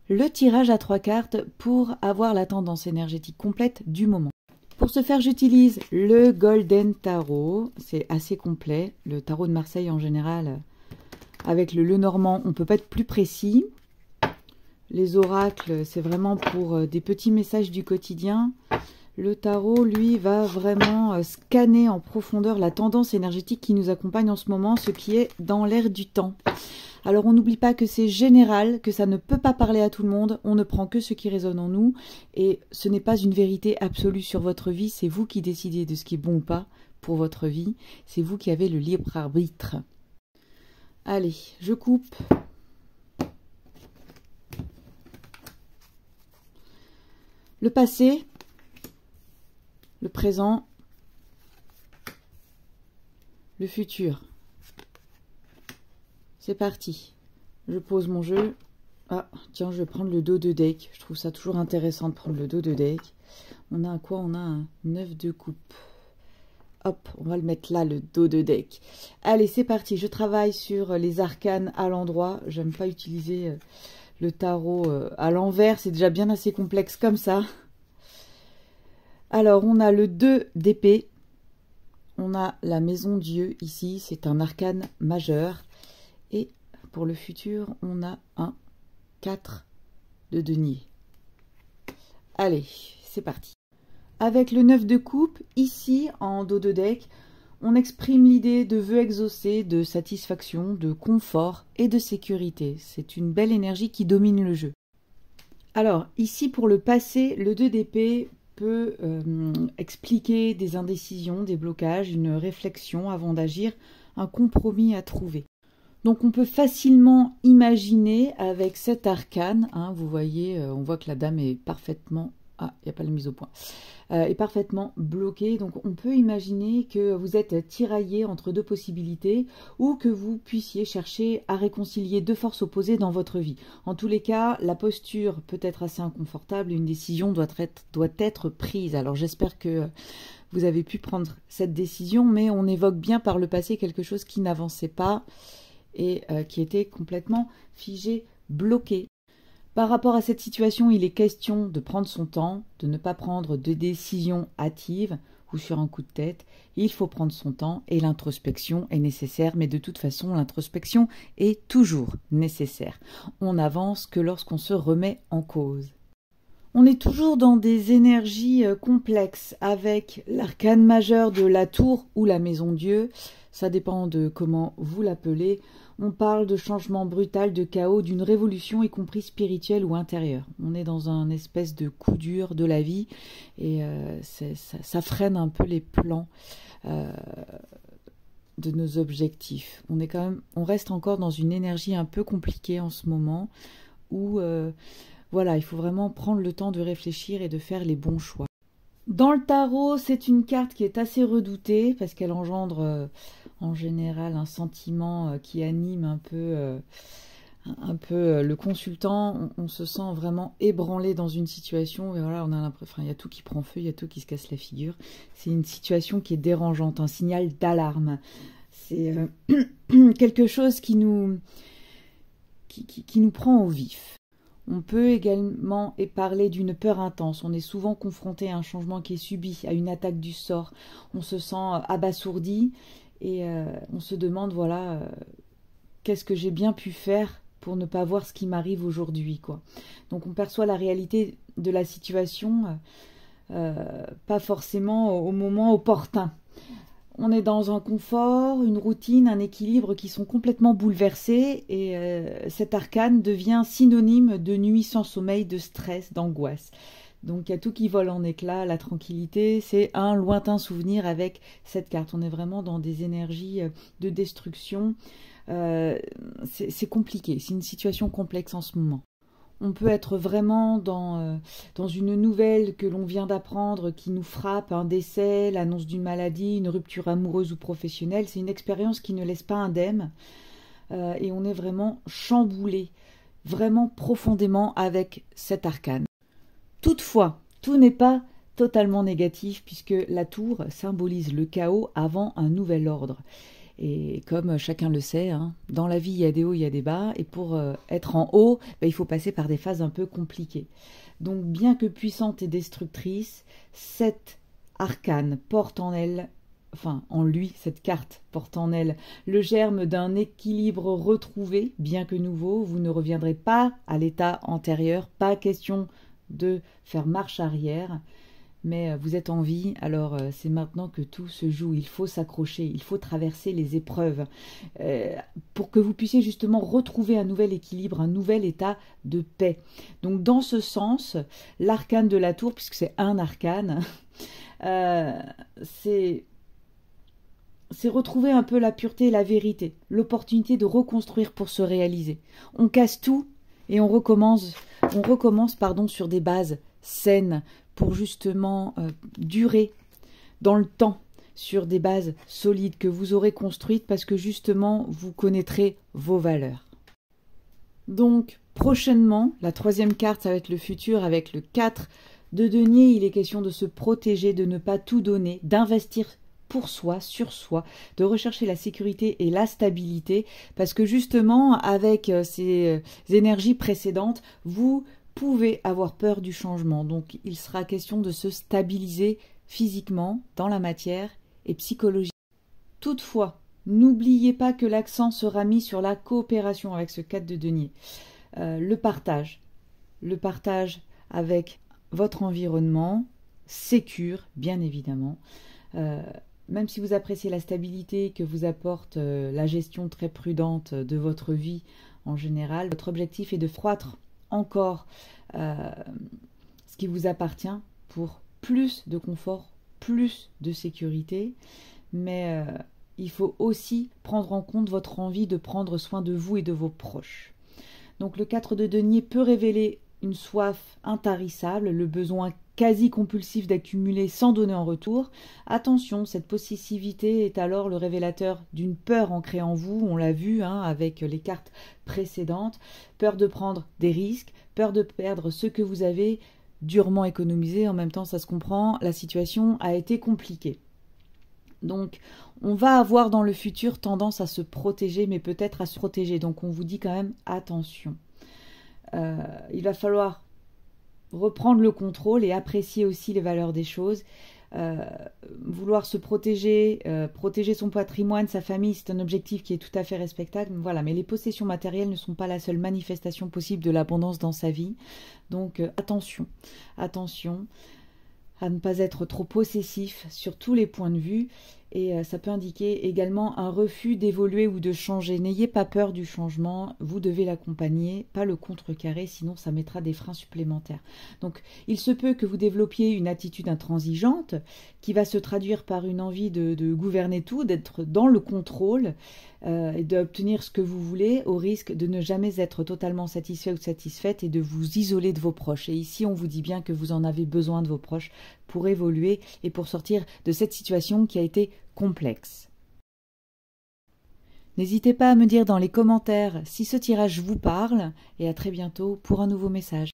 le tirage à 3 cartes pour avoir la tendance énergétique complète du moment. Pour ce faire, j'utilise le Golden Tarot. C'est assez complet. Le tarot de Marseille, en général, avec le Lenormand, on ne peut pas être plus précis. Les oracles, c'est vraiment pour des petits messages du quotidien. Le tarot, lui, va vraiment scanner en profondeur la tendance énergétique qui nous accompagne en ce moment, ce qui est dans l'air du temps. Alors, on n'oublie pas que c'est général, que ça ne peut pas parler à tout le monde. On ne prend que ce qui résonne en nous. Et ce n'est pas une vérité absolue sur votre vie. C'est vous qui décidez de ce qui est bon ou pas pour votre vie. C'est vous qui avez le libre arbitre. Allez, je coupe. Le passé, le présent, le futur. C'est parti. Je pose mon jeu. Ah, tiens, je vais prendre le dos de deck. Je trouve ça toujours intéressant de prendre le dos de deck. On a quoi? On a un 9 de coupe. Hop, on va le mettre là, le dos de deck. Allez, c'est parti. Je travaille sur les arcanes à l'endroit. J'aime pas utiliser le tarot à l'envers. C'est déjà bien assez complexe comme ça. Alors, on a le 2 d'épée. On a la maison Dieu ici. C'est un arcane majeur. Et pour le futur, on a un 4 de denier. Allez, c'est parti. Avec le 9 de coupe, ici, en dos de deck, on exprime l'idée de vœux exaucés, de satisfaction, de confort et de sécurité. C'est une belle énergie qui domine le jeu. Alors, ici, pour le passé, le 2 d'épée peut expliquer des indécisions, des blocages, une réflexion avant d'agir, un compromis à trouver. Donc on peut facilement imaginer avec cet arcane, hein, vous voyez, on voit que la dame est parfaitement, ah, il n'y a pas la mise au point, est parfaitement bloquée. Donc on peut imaginer que vous êtes tiraillé entre deux possibilités ou que vous puissiez chercher à réconcilier deux forces opposées dans votre vie. En tous les cas, la posture peut être assez inconfortable et une décision doit être prise. Alors j'espère que vous avez pu prendre cette décision, mais on évoque bien par le passé quelque chose qui n'avançait pas et qui était complètement figé, bloqué. Par rapport à cette situation, il est question de prendre son temps, de ne pas prendre de décision hâtive ou sur un coup de tête. Il faut prendre son temps et l'introspection est nécessaire, mais de toute façon, l'introspection est toujours nécessaire. On n'avance que lorsqu'on se remet en cause. On est toujours dans des énergies complexes avec l'arcane majeur de la tour ou la maison Dieu. Ça dépend de comment vous l'appelez. On parle de changement brutal, de chaos, d'une révolution, y compris spirituelle ou intérieure. On est dans un espèce de coup dur de la vie et ça freine un peu les plans de nos objectifs. On reste encore dans une énergie un peu compliquée en ce moment où voilà, il faut vraiment prendre le temps de réfléchir et de faire les bons choix. Dans le tarot, c'est une carte qui est assez redoutée parce qu'elle engendre en général un sentiment qui anime un peu le consultant. On se sent vraiment ébranlé dans une situation et voilà, on a l'impression, il y a tout qui prend feu, il y a tout qui se casse la figure. C'est une situation qui est dérangeante, un signal d'alarme. C'est quelque chose qui nous prend au vif. On peut également parler d'une peur intense. On est souvent confronté à un changement qui est subi, à une attaque du sort. On se sent abasourdi et on se demande, voilà, qu'est-ce que j'ai bien pu faire pour ne pas voir ce qui m'arrive aujourd'hui, quoi. Donc on perçoit la réalité de la situation, pas forcément au moment opportun. On est dans un confort, une routine, un équilibre qui sont complètement bouleversés et cet arcane devient synonyme de nuit sans sommeil, de stress, d'angoisse. Donc il y a tout qui vole en éclats, la tranquillité, c'est un lointain souvenir avec cette carte. On est vraiment dans des énergies de destruction. C'est compliqué, c'est une situation complexe en ce moment. On peut être vraiment dans une nouvelle que l'on vient d'apprendre qui nous frappe, un décès, l'annonce d'une maladie, une rupture amoureuse ou professionnelle. C'est une expérience qui ne laisse pas indemne et on est vraiment chamboulé, vraiment profondément avec cet arcane. Toutefois, tout n'est pas totalement négatif puisque la tour symbolise le chaos avant un nouvel ordre. Et comme chacun le sait, hein, dans la vie, il y a des hauts, il y a des bas. Et pour être en haut, il faut passer par des phases un peu compliquées. Donc, bien que puissante et destructrice, cette arcane porte en elle, enfin en lui, cette carte porte en elle le germe d'un équilibre retrouvé, bien que nouveau. Vous ne reviendrez pas à l'état antérieur, pas question de faire marche arrière. Mais vous êtes en vie, alors c'est maintenant que tout se joue. Il faut s'accrocher, il faut traverser les épreuves pour que vous puissiez justement retrouver un nouvel équilibre, un nouvel état de paix. Donc dans ce sens, l'arcane de la tour, puisque c'est un arcane, c'est retrouver un peu la pureté et la vérité, l'opportunité de reconstruire pour se réaliser. On casse tout et on recommence sur des bases saines, pour justement durer dans le temps sur des bases solides que vous aurez construites parce que justement vous connaîtrez vos valeurs. Donc prochainement, la troisième carte, ça va être le futur avec le 4 de denier. Il est question de se protéger, de ne pas tout donner, d'investir pour soi, sur soi, de rechercher la sécurité et la stabilité parce que justement avec ces énergies précédentes, vous pouvez avoir peur du changement. Donc, il sera question de se stabiliser physiquement, dans la matière et psychologiquement. Toutefois, n'oubliez pas que l'accent sera mis sur la coopération avec ce 4 de denier. Le partage avec votre environnement, sécure, bien évidemment. Même si vous appréciez la stabilité que vous apporte la gestion très prudente de votre vie en général, votre objectif est de croître encore ce qui vous appartient pour plus de confort, plus de sécurité, mais il faut aussi prendre en compte votre envie de prendre soin de vous et de vos proches. Donc le 4 de denier peut révéler une soif intarissable, le besoin quasi compulsif d'accumuler sans donner en retour. Attention, cette possessivité est alors le révélateur d'une peur ancrée en vous, on l'a vu avec les cartes précédentes, peur de prendre des risques, peur de perdre ce que vous avez durement économisé, en même temps ça se comprend, la situation a été compliquée. Donc on va avoir dans le futur tendance à se protéger, mais peut-être à se protéger, donc on vous dit quand même attention. Il va falloir reprendre le contrôle et apprécier aussi les valeurs des choses. Vouloir se protéger, protéger son patrimoine, sa famille, c'est un objectif qui est tout à fait respectable. Voilà, mais les possessions matérielles ne sont pas la seule manifestation possible de l'abondance dans sa vie. Donc attention à ne pas être trop possessif sur tous les points de vue. Et ça peut indiquer également un refus d'évoluer ou de changer. N'ayez pas peur du changement, vous devez l'accompagner, pas le contrecarrer, sinon ça mettra des freins supplémentaires. Donc il se peut que vous développiez une attitude intransigeante qui va se traduire par une envie de gouverner tout, d'être dans le contrôle et d'obtenir ce que vous voulez au risque de ne jamais être totalement satisfait ou satisfaite et de vous isoler de vos proches. Et ici on vous dit bien que vous en avez besoin de vos proches pour évoluer et pour sortir de cette situation qui a été complexe. N'hésitez pas à me dire dans les commentaires si ce tirage vous parle et à très bientôt pour un nouveau message.